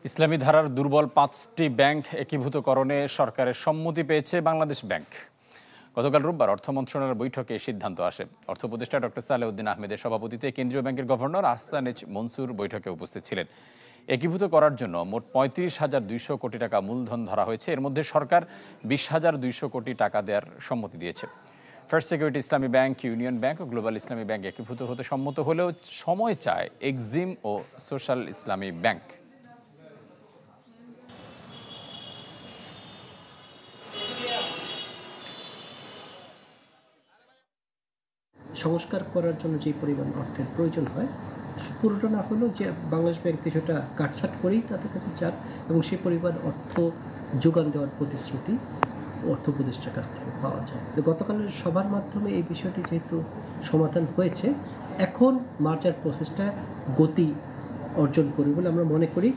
ইসলামী ধারার দুর্বল ৫টি ব্যাংক একীভূতকরণে সরকারের সম্মতি পেয়েছে বাংলাদেশ ব্যাংক। গতকাল রোববার অর্থ মন্ত্রণালয়ের বৈঠকে সিদ্ধান্ত আসে। অর্থ উপদেষ্টা ডক্টর সালেউদ্দিন আহমেদের সভাপতিত্বে কেন্দ্রীয় ব্যাংকের গভর্নর আহসান এইচ মনসুর বৈঠকে উপস্থিত ছিলেন। একীভূত করার জন্য মোট ৩৫,২০০ কোটি টাকা মূলধন ধরা হয়েছে। এর মধ্যে সরকার ২০,২০০ কোটি টাকা দেওয়ার সম্মতি দিয়েছে। ফার্স্ট সিকিউরিটি ইসলামী ব্যাংক, ইউনিয়ন ব্যাংক ও গ্লোবাল ইসলামী ব্যাংক একীভূত হতে সম্মত হলেও সময় চায় এক্সিম ও সোশ্যাল ইসলামী ব্যাংক। সংস্কার করার জন্য যে পরিমাণ অর্থের প্রয়োজন হয়, পুরোটা না হলেও যে বাংলাদেশ ব্যাংক কিছুটা কাটছাট করেই তাদের কাছে চান এবং সেই পরিমাণ অর্থ যোগান দেওয়ার প্রতিশ্রুতি অর্থ উপদেষ্টার কাছ থেকে পাওয়া যায়। গতকালের সভার মাধ্যমে এই বিষয়টি যেহেতু সমাধান হয়েছে, এখন মার্জার প্রসেসটা গতি অর্জন করবে বলে আমরা মনে করি।